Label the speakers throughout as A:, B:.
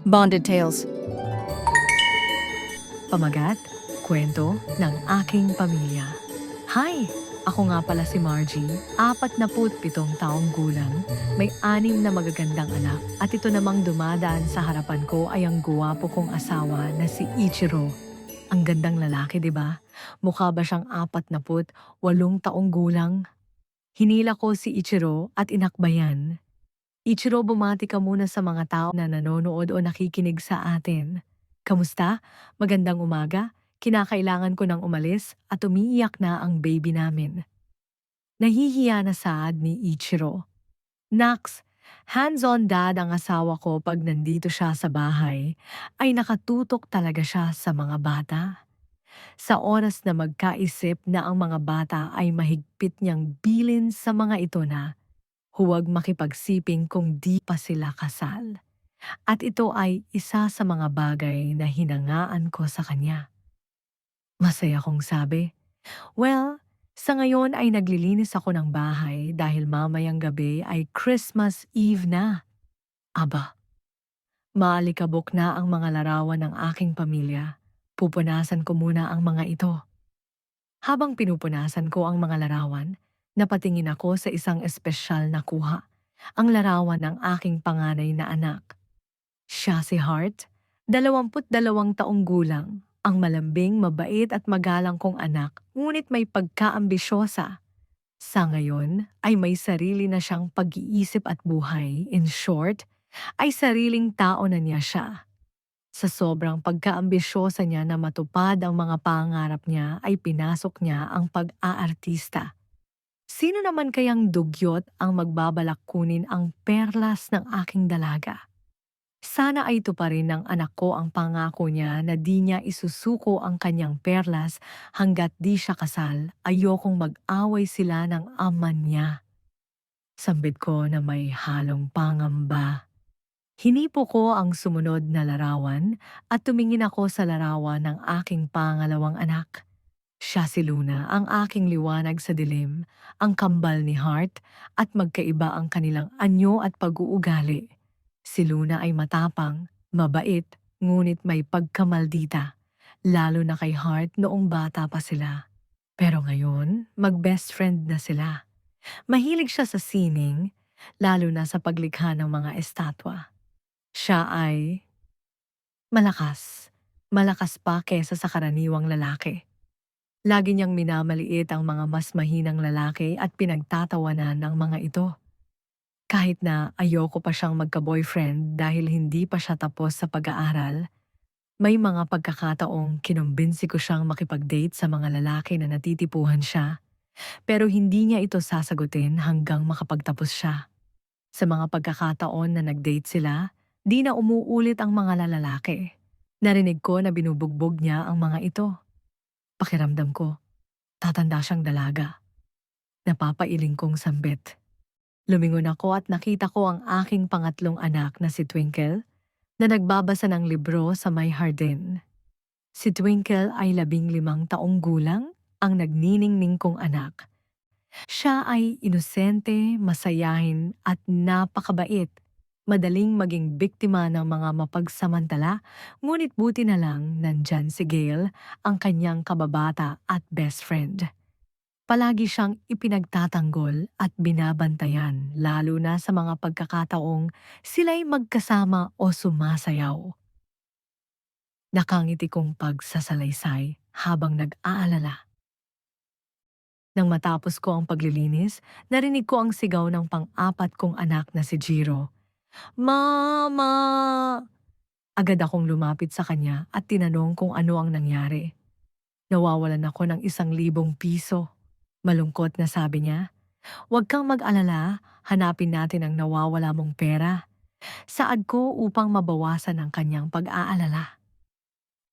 A: Bonded Tales.
B: Pamagat, kwento ng aking pamilya. Hi! Ako nga pala si Margie, 47 taong gulang, may 6 na magagandang anak at ito namang dumadaan sa harapan ko ay ang guwapo kong asawa na si Ichiro. Ang gandang lalaki, di ba? Mukha ba siyang 48 taong gulang? Hinila ko si Ichiro at inakbayan. Ichiro, bumati ka muna sa mga tao na nanonood o nakikinig sa atin. Kamusta? Magandang umaga. Kinakailangan ko ng umalis at umiiyak na ang baby namin. Nahihiya na saad ni Ichiro. Nax, hands-on dad ang asawa ko pag nandito siya sa bahay, ay nakatutok talaga siya sa mga bata. Sa oras na magkaisip na ang mga bata ay mahigpit niyang bilin sa mga ito na huwag makipagsiping kung di pa sila kasal. At ito ay isa sa mga bagay na hinangaan ko sa kanya. Masaya kong sabi, well, sa ngayon ay naglilinis ako ng bahay dahil mamayang gabi ay Christmas Eve na. Aba, maalikabok na ang mga larawan ng aking pamilya. Pupunasan ko muna ang mga ito. Habang pinupunasan ko ang mga larawan, napatingin ako sa isang espesyal na kuha, ang larawan ng aking panganay na anak. Siya si Hart, 22 taong gulang, ang malambing, mabait at magalang kong anak, ngunit may pagkaambisyosa. Sa ngayon ay may sarili na siyang pag-iisip at buhay. In short, ay sariling tao na niya siya. Sa sobrang pagkaambisyosa niya na matupad ang mga pangarap niya ay pinasok niya ang pag-aartista. Sino naman kayang dugyot ang magbabalak kunin ang perlas ng aking dalaga? Sana ay tuparin ng anak ko ang pangako niya na di niya isusuko ang kanyang perlas hanggat di siya kasal. Ayokong mag-away sila ng ama niya. Sambit ko na may halong pangamba. Hinipo ko ang sumunod na larawan at tumingin ako sa larawan ng aking pangalawang anak. Siya si Luna, ang aking liwanag sa dilim, ang kambal ni Hart at magkaiba ang kanilang anyo at pag-uugali. Si Luna ay matapang, mabait, ngunit may pagkamaldita, lalo na kay Hart noong bata pa sila. Pero ngayon, mag-best friend na sila. Mahilig siya sa sining, lalo na sa paglikha ng mga estatwa. Siya ay malakas. Malakas pa kesa sa karaniwang lalaki. Lagi niyang minamaliit ang mga mas mahinang lalaki at pinagtatawanan ng mga ito. Kahit na ayoko pa siyang magka-boyfriend dahil hindi pa siya tapos sa pag-aaral, may mga pagkakataong kinumbinsi ko siyang makipag-date sa mga lalaki na natitipuhan siya, pero hindi niya ito sasagutin hanggang makapagtapos siya. Sa mga pagkakataon na nag-date sila, di na umuulit ang mga lalaki. Narinig ko na binubugbog niya ang mga ito. Pakiramdam ko, tatanda siyang dalaga. Napapailing kong sambit. Lumingon ako at nakita ko ang aking pangatlong anak na si Twinkle na nagbabasa ng libro sa may hardin. Si Twinkle ay 15 taong gulang, ang nagniningning kong anak. Siya ay inosente, masayahin at napakabait. Madaling maging biktima ng mga mapagsamantala, ngunit buti na lang nandyan si Gail, ang kanyang kababata at best friend. Palagi siyang ipinagtatanggol at binabantayan lalo na sa mga pagkakataong sila'y magkasama o sumasayaw. Nakangiti kong pagsasalaysay habang nag-aalala. Nang matapos ko ang paglilinis, narinig ko ang sigaw ng pang-apat kong anak na si Jiro. Mama! Agad akong lumapit sa kanya at tinanong kung ano ang nangyari. Nawawalan ako ng 1,000 piso. Malungkot na sabi niya, "Huwag kang mag-alala, hanapin natin ang nawawala mong pera." Saad ko upang mabawasan ang kanyang pag-aalala.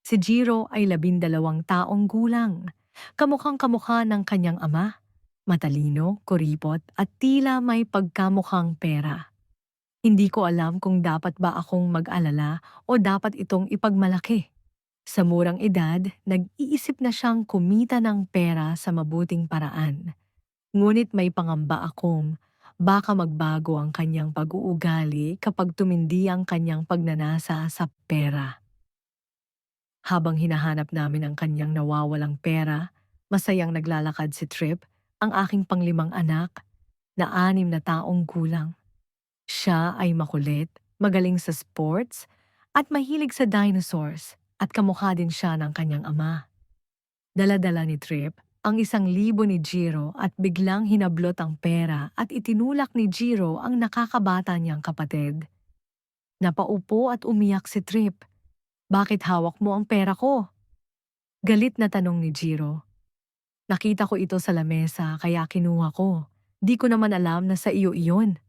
B: Si Jiro ay 12 taong gulang. Kamukhang kamukha ng kanyang ama. Matalino, kuripot at tila may pagkamukhang pera. Hindi ko alam kung dapat ba akong mag-alala o dapat itong ipagmalaki. Sa murang edad, nag-iisip na siyang kumita ng pera sa mabuting paraan. Ngunit may pangamba akong baka magbago ang kanyang pag-uugali kapag tumindi ang kanyang pagnanasa sa pera. Habang hinahanap namin ang kanyang nawawalang pera, masayang naglalakad si Trip, ang aking panglimang anak, na 6 na taong gulang. Siya ay makulit, magaling sa sports, at mahilig sa dinosaurs, at kamukha din siya ng kanyang ama. Dala-dala ni Trip ang 1,000 ni Jiro at biglang hinablot ang pera at itinulak ni Jiro ang nakakabata niyang kapatid. Napaupo at umiyak si Trip. "Bakit hawak mo ang pera ko?" Galit na tanong ni Jiro. "Nakita ko ito sa lamesa kaya kinuha ko. Di ko naman alam na sa iyo iyon."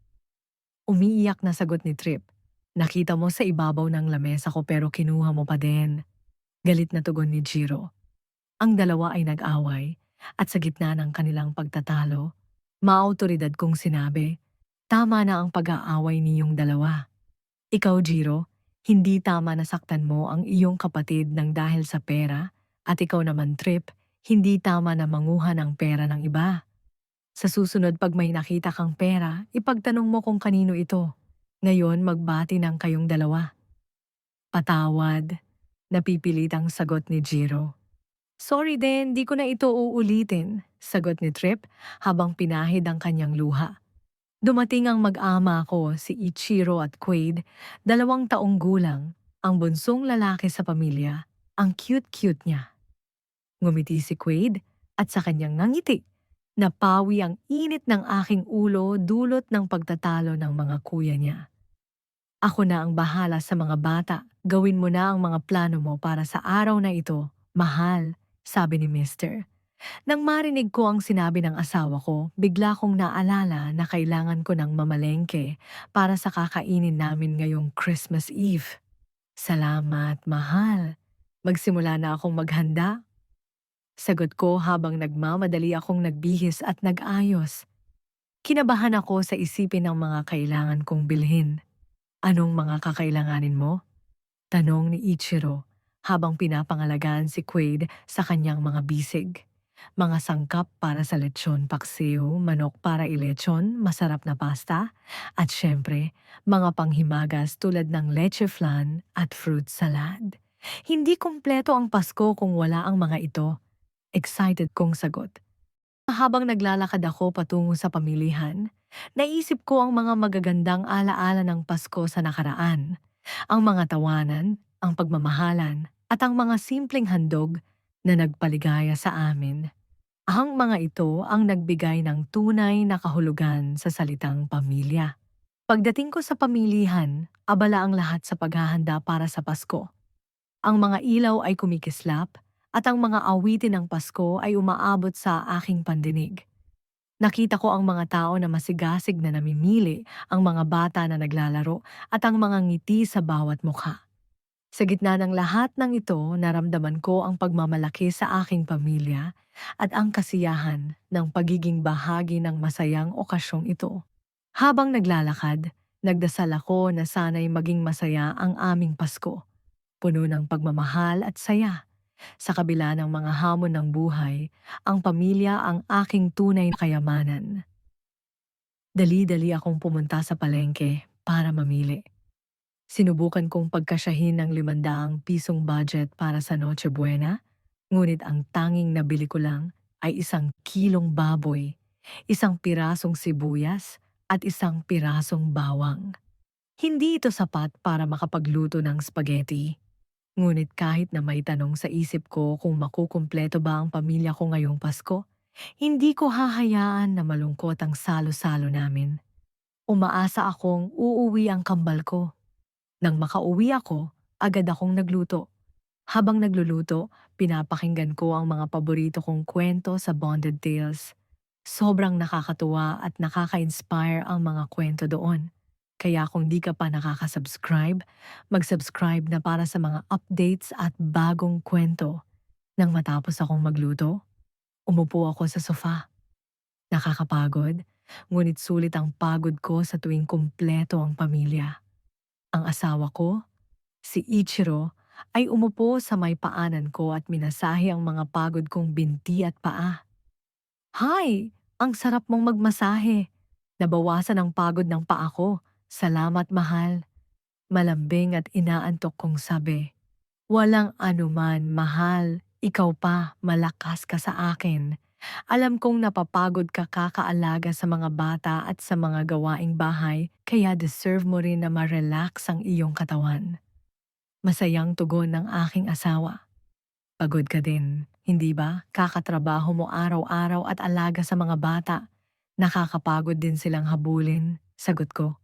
B: Umiiyak na sagot ni Trip. "Nakita mo sa ibabaw ng lamesa ko pero kinuha mo pa din." Galit na tugon ni Jiro. Ang dalawa ay nag-away at sa gitna ng kanilang pagtatalo, maautoridad kong sinabi, "Tama na ang pag-aaway niyong dalawa. Ikaw, Jiro, hindi tama na saktan mo ang iyong kapatid ng dahil sa pera, at ikaw naman, Trip, hindi tama na manguha ng pera ng iba. Sa susunod pag may nakita kang pera, ipagtanong mo kung kanino ito. Ngayon magbati ng kayong dalawa." "Patawad," napipilitang sagot ni Jiro. "Sorry din, di ko na ito uulitin," sagot ni Trip habang pinahid ang kanyang luha. Dumating ang mag-ama ko, si Ichiro at Quaid, 2 taong gulang, ang bunsong lalaki sa pamilya. Ang cute-cute niya. Ngumiti si Quaid at sa kanyang ngangiti, napawi ang init ng aking ulo dulot ng pagtatalo ng mga kuya niya. "Ako na ang bahala sa mga bata. Gawin mo na ang mga plano mo para sa araw na ito, mahal," sabi ni Mister. Nang marinig ko ang sinabi ng asawa ko, bigla kong naalala na kailangan ko ng mamalengke para sa kakainin namin ngayong Christmas Eve. "Salamat, mahal. Magsimula na akong maghanda," sagot ko habang nagmamadali akong nagbihis at nag-ayos. Kinabahan ako sa isipin ng mga kailangan kong bilhin. "Anong mga kakailanganin mo?" tanong ni Ichiro habang pinapangalagaan si Quaid sa kanyang mga bisig. "Mga sangkap para sa lechon paksiw, manok para ilechon, masarap na pasta, at syempre, mga panghimagas tulad ng leche flan at fruit salad. Hindi kumpleto ang Pasko kung wala ang mga ito." Excited kong sagot. Habang naglalakad ako patungo sa pamilihan, naisip ko ang mga magagandang alaala ng Pasko sa nakaraan. Ang mga tawanan, ang pagmamahalan, at ang mga simpleng handog na nagpaligaya sa amin. Ang mga ito ang nagbigay ng tunay na kahulugan sa salitang pamilya. Pagdating ko sa pamilihan, abala ang lahat sa paghahanda para sa Pasko. Ang mga ilaw ay kumikislap at ang mga awitin ng Pasko ay umaabot sa aking pandinig. Nakita ko ang mga tao na masigasig na namimili, ang mga bata na naglalaro at ang mga ngiti sa bawat mukha. Sa gitna ng lahat ng ito, naramdaman ko ang pagmamalaki sa aking pamilya at ang kasiyahan ng pagiging bahagi ng masayang okasyong ito. Habang naglalakad, nagdasal ako na sana'y maging masaya ang aming Pasko, puno ng pagmamahal at saya. Sa kabila ng mga hamon ng buhay, ang pamilya ang aking tunay na kayamanan. Dali-dali akong pumunta sa palengke para mamili. Sinubukan kong pagkasyahin ng 500 pisong budget para sa Noche Buena, ngunit ang tanging nabili ko lang ay 1 kilong baboy, 1 pirasong sibuyas, at 1 pirasong bawang. Hindi ito sapat para makapagluto ng spaghetti. Ngunit kahit na may tanong sa isip ko kung makukumpleto ba ang pamilya ko ngayong Pasko, hindi ko hahayaan na malungkot ang salo-salo namin. Umaasa akong uuwi ang kambal ko. Nang makauwi ako, agad akong nagluto. Habang nagluluto, pinapakinggan ko ang mga paborito kong kwento sa Bonded Tales. Sobrang nakakatuwa at nakaka-inspire ang mga kwento doon. Kaya kung di ka pa nakaka-subscribe, mag-subscribe na para sa mga updates at bagong kwento. Nang matapos akong magluto, umupo ako sa sofa. Nakakapagod, ngunit sulit ang pagod ko sa tuwing kumpleto ang pamilya. Ang asawa ko, si Ichiro, ay umupo sa may paanan ko at minasahe ang mga pagod kong binti at paa. "Hi! Ang sarap mong magmasahe. Nabawasan ang pagod ng paa ko. Salamat, mahal. Malambing at inaantok kong sabi. Walang anuman, mahal. Ikaw pa, malakas ka sa akin. Alam kong napapagod ka kakaalaga sa mga bata at sa mga gawaing bahay, kaya deserve mo rin na ma-relax ang iyong katawan. Masayang tugon ng aking asawa. Pagod ka din, hindi ba? Kakatrabaho mo araw-araw at alaga sa mga bata. Nakakapagod din silang habulin, sagot ko.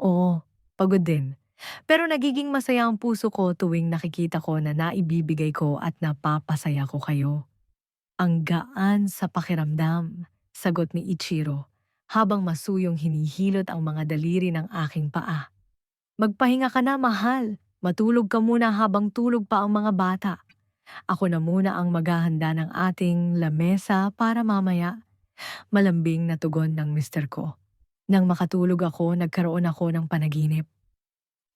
B: Oo, pagod din. Pero nagiging masaya ang puso ko tuwing nakikita ko na naibibigay ko at napapasaya ko kayo. Ang gaan sa pakiramdam, sagot ni Ichiro, habang masuyong hinihilot ang mga daliri ng aking paa. Magpahinga ka na, mahal. Matulog ka muna habang tulog pa ang mga bata. Ako na muna ang maghahanda ng ating lamesa para mamaya. Malambing na tugon ng mister ko. Nang makatulog ako, nagkaroon ako ng panaginip.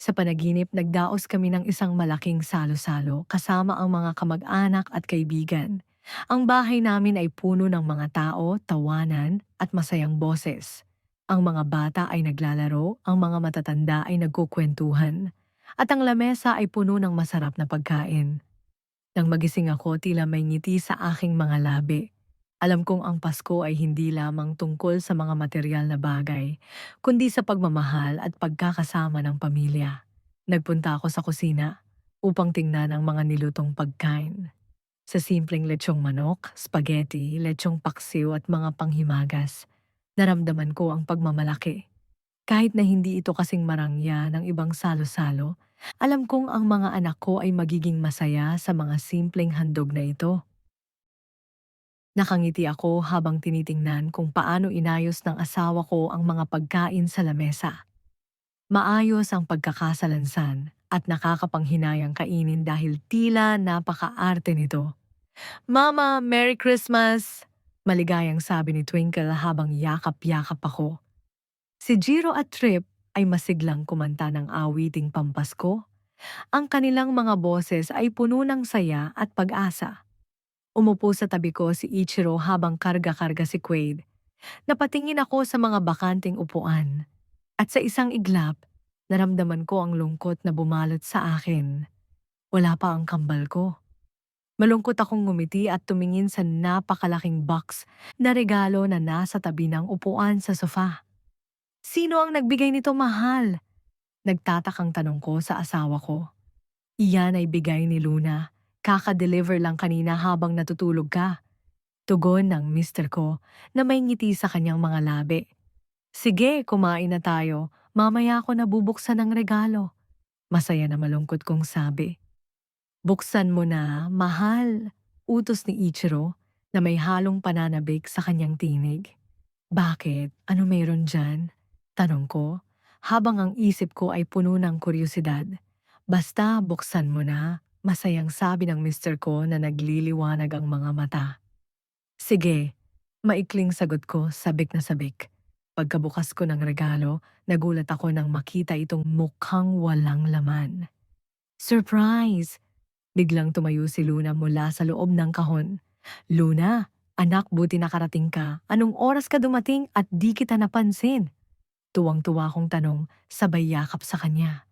B: Sa panaginip, nagdaos kami ng isang malaking salo-salo kasama ang mga kamag-anak at kaibigan. Ang bahay namin ay puno ng mga tao, tawanan at masayang boses. Ang mga bata ay naglalaro, ang mga matatanda ay nagkukwentuhan. At ang lamesa ay puno ng masarap na pagkain. Nang magising ako, tila may ngiti sa aking mga labi. Alam kong ang Pasko ay hindi lamang tungkol sa mga material na bagay, kundi sa pagmamahal at pagkakasama ng pamilya. Nagpunta ako sa kusina upang tingnan ang mga nilutong pagkain. Sa simpleng lechong manok, spaghetti, lechong paksiw at mga panghimagas, naramdaman ko ang pagmamalaki. Kahit na hindi ito kasing marangya ng ibang salo-salo, alam kong ang mga anak ko ay magiging masaya sa mga simpleng handog na ito. Nakangiti ako habang tinitingnan kung paano inayos ng asawa ko ang mga pagkain sa lamesa. Maayos ang pagkakasalansan at nakakapanghinayang kainin dahil tila napakaarte nito. Mama, Merry Christmas! Maligayang sabi ni Twinkle habang yakap-yakap ako. Si Jiro at Trip ay masiglang kumanta ng awiting pampasko. Ang kanilang mga boses ay puno ng saya at pag-asa. Umupo sa tabi ko si Ichiro habang karga-karga si Quaid. Napatingin ako sa mga bakanting upuan. At sa isang iglap, naramdaman ko ang lungkot na bumalot sa akin. Wala pa ang kambal ko. Malungkot akong ngumiti at tumingin sa napakalaking box na regalo na nasa tabi ng upuan sa sofa. Sino ang nagbigay nito, mahal? Nagtatakang tanong ko sa asawa ko. Iyan ay bigay ni Luna. Kaka-deliver lang kanina habang natutulog ka. Tugon ng mister ko na may ngiti sa kanyang mga labi. Sige, kumain na tayo. Mamaya ako nabubuksan ng regalo. Masaya na malungkot kong sabi. Buksan mo na, mahal. Utos ni Ichiro na may halong pananabik sa kanyang tinig. Bakit? Ano mayroon dyan? Tanong ko, habang ang isip ko ay puno ng kuryosidad. Basta buksan mo na, masayang sabi ng mister ko na nagliliwanag ang mga mata. Sige, maikling sagot ko, sabik na sabik. Pagkabukas ko ng regalo, nagulat ako nang makita itong mukhang walang laman. Surprise! Biglang tumayo si Luna mula sa loob ng kahon. Luna, anak, buti nakarating ka. Anong oras ka dumating at di kita napansin? Tuwang-tuwa kong tanong, sabay yakap sa kanya.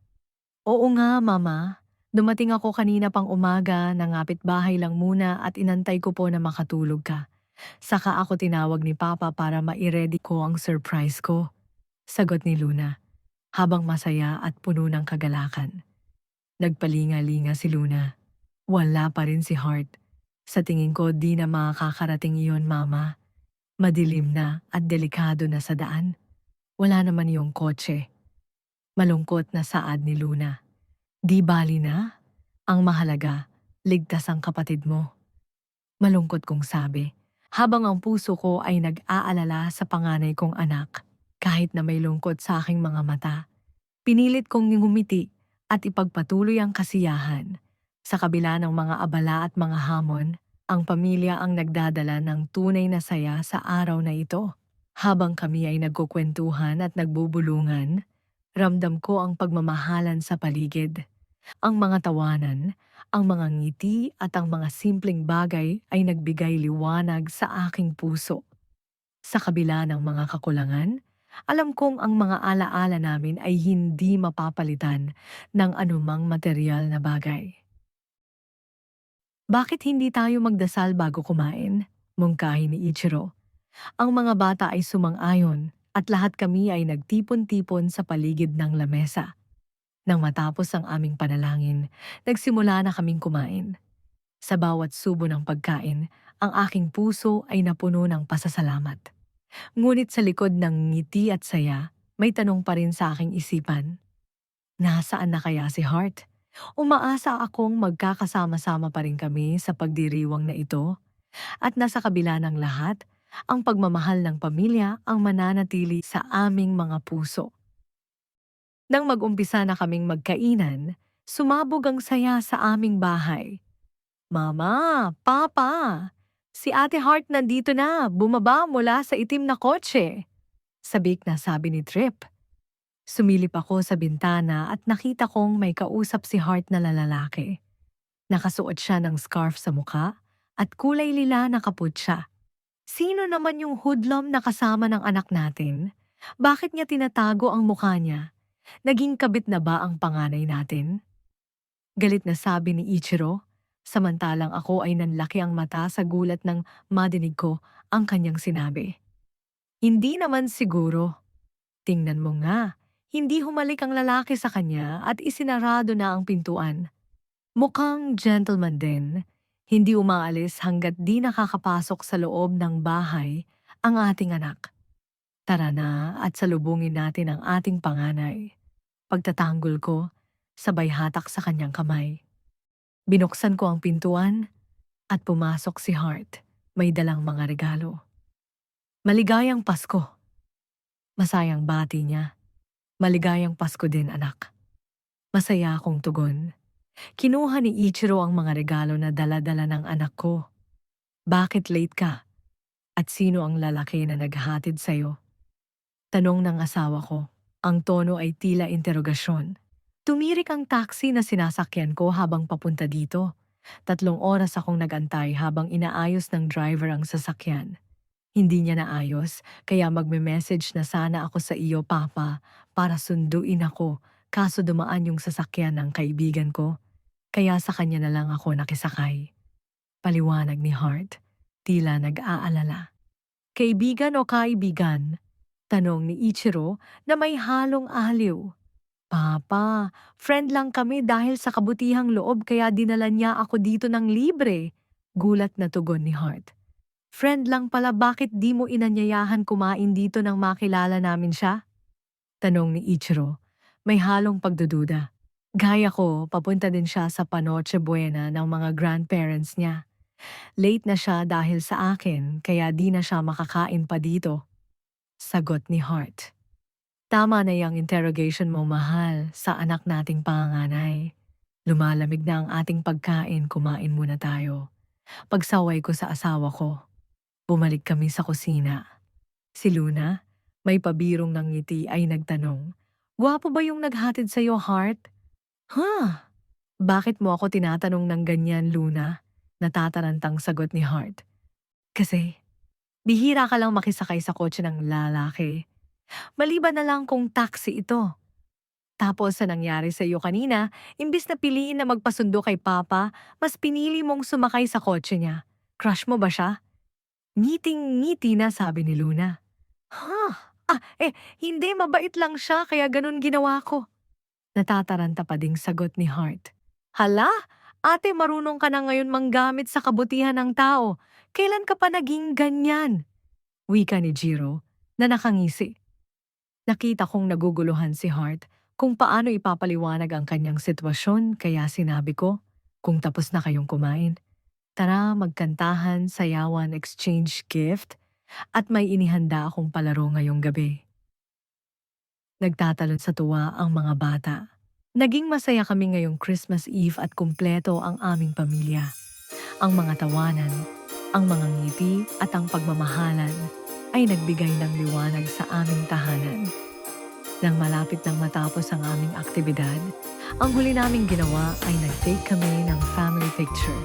B: Oo nga, mama. Dumating ako kanina pang umaga, nangapit bahay lang muna at inantay ko po na makatulog ka. Saka ako tinawag ni Papa para ma-ready ko ang surprise ko. Sagot ni Luna, habang masaya at puno ng kagalakan. Nagpalinga-linga si Luna. Wala pa rin si Heart. Sa tingin ko di na makakarating iyon, mama. Madilim na at delikado na sa daan. Wala naman iyong kotse. Malungkot na saad ni Luna. Di bali na? Ang mahalaga, ligtas ang kapatid mo. Malungkot kong sabi, habang ang puso ko ay nag-aalala sa panganay kong anak. Kahit na may lungkot sa aking mga mata, pinilit kong ngumiti at ipagpatuloy ang kasiyahan. Sa kabila ng mga abala at mga hamon, ang pamilya ang nagdadala ng tunay na saya sa araw na ito. Habang kami ay nagkukwentuhan at nagbubulungan, ramdam ko ang pagmamahalan sa paligid. Ang mga tawanan, ang mga ngiti at ang mga simpleng bagay ay nagbigay liwanag sa aking puso. Sa kabila ng mga kakulangan, Alam kong ang mga alaala namin ay hindi mapapalitan ng anumang material na bagay. Bakit hindi tayo magdasal bago kumain? Mungkahi ni Ichiro. Ang mga bata ay sumang-ayon at lahat kami ay nagtipon-tipon sa paligid ng lamesa. Nang matapos ang aming panalangin, nagsimula na kaming kumain. Sa bawat subo ng pagkain, ang aking puso ay napuno ng pasasalamat. Ngunit sa likod ng ngiti at saya, may tanong pa rin sa aking isipan. Nasaan na kaya si Hart? Umaasa akong magkakasama-sama pa rin kami sa pagdiriwang na ito at nasa kabila ng lahat, ang pagmamahal ng pamilya ang mananatili sa aming mga puso. Nang mag-umpisa na kaming magkainan, sumabog ang saya sa aming bahay. Mama, Papa, si Ate Hart nandito na, bumaba mula sa itim na kotse. Sabik na sabi ni Trip. Sumilip ako sa bintana at nakita kong may kausap si Hart na lalaki. Nakasuot siya ng scarf sa muka at kulay lila na kaputsa. Sino naman yung hoodlum na kasama ng anak natin? Bakit niya tinatago ang mukha niya? Naging kabit na ba ang panganay natin? Galit na sabi ni Ichiro, samantalang ako ay nanlaki ang mata sa gulat ng madinig ko ang kanyang sinabi. Hindi naman siguro. Tingnan mo nga, hindi humalik ang lalaki sa kanya at isinarado na ang pintuan. Mukhang gentleman din, hindi umaalis hanggat di nakakapasok sa loob ng bahay ang ating anak. Tara na at salubungin natin ang ating panganay. Pagtatanggol ko, sabay hatak sa kanyang kamay. Binuksan ko ang pintuan at pumasok si Hart. May dalang mga regalo. Maligayang Pasko. Masayang bati niya. Maligayang Pasko din, anak. Masaya akong tugon. Kinuha ni Ichiro ang mga regalo na dala-dala ng anak ko. Bakit late ka? At sino ang lalaki na naghatid sa'yo? Tanong ng asawa ko. Ang tono ay tila interogasyon. Tumirik ang taxi na sinasakyan ko habang papunta dito. 3 oras akong nagantay habang inaayos ng driver ang sasakyan. Hindi niya naayos, kaya magme-message na sana ako sa iyo, Papa, para sunduin ako, kaso dumaan yung sasakyan ng kaibigan ko. Kaya sa kanya na lang ako nakisakay. Paliwanag ni Hart, tila nag-aalala. Kaibigan o kaibigan? Tanong ni Ichiro na may halong aliw. Papa, friend lang kami dahil sa kabutihang loob kaya dinala niya ako dito ng libre. Gulat na tugon ni Hart. Friend lang pala, bakit di mo inanyayahan kumain dito nang makilala namin siya? Tanong ni Ichiro, may halong pagdududa. Gaya ko, papunta din siya sa Panoche Buena ng mga grandparents niya. Late na siya dahil sa akin kaya di na siya makakain pa dito. Sagot ni Hart. Tama na yung interrogation mo, mahal, sa anak nating panganay. Lumalamig na ang ating pagkain, kumain muna tayo. Pagsaway ko sa asawa ko, bumalik kami sa kusina. Si Luna, may pabirong ng ngiti ay nagtanong, "Gwapo ba yung naghatid sa'yo, Hart?" "Huh? Bakit mo ako tinatanong ng ganyan, Luna?" Natatarantang sagot ni Hart. "Kasi, bihira ka lang makisakay sa kotse ng lalaki. Maliban na lang kung taxi ito. Tapos sa nangyari sa iyo kanina, imbis na piliin na magpasundo kay Papa, mas pinili mong sumakay sa kotse niya. Crush mo ba siya?" Ngiting-ngiti na sabi ni Luna. Hindi, mabait lang siya kaya ganun ginawa ko. Natataranta pa ding sagot ni Hart. Hala, ate, marunong ka na ngayon manggamit sa kabutihan ng tao. Kailan ka pa naging ganyan? Wika ni Jiro na nakangisi. Nakita kong naguguluhan si Hart kung paano ipapaliwanag ang kanyang sitwasyon kaya sinabi ko, kung tapos na kayong kumain, tara magkantahan, sayawan, exchange gift at may inihanda akong palaro ngayong gabi. Nagtatalon sa tuwa ang mga bata. Naging masaya kami ngayong Christmas Eve at kumpleto ang aming pamilya. Ang mga tawanan, ang mga ngiti at ang pagmamahalan ay nagbigay ng liwanag sa aming tahanan. Nang malapit nang matapos ang aming aktibidad, ang huli naming ginawa ay nag-take kami ng family picture.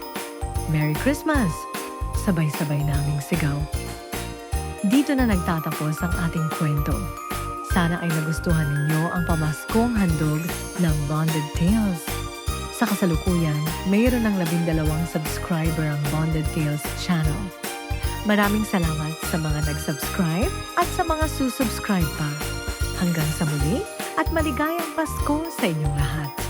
B: Merry Christmas! Sabay-sabay naming sigaw. Dito na nagtatapos ang ating kwento. Sana ay nagustuhan ninyo ang pamaskong handog ng Bonded Tales. Sa kasalukuyan, mayroon ng 12 subscriber ang Bonded Tales channel. Maraming salamat sa mga nag-subscribe at sa mga susubscribe pa. Hanggang sa muli at maligayang Pasko sa inyong lahat.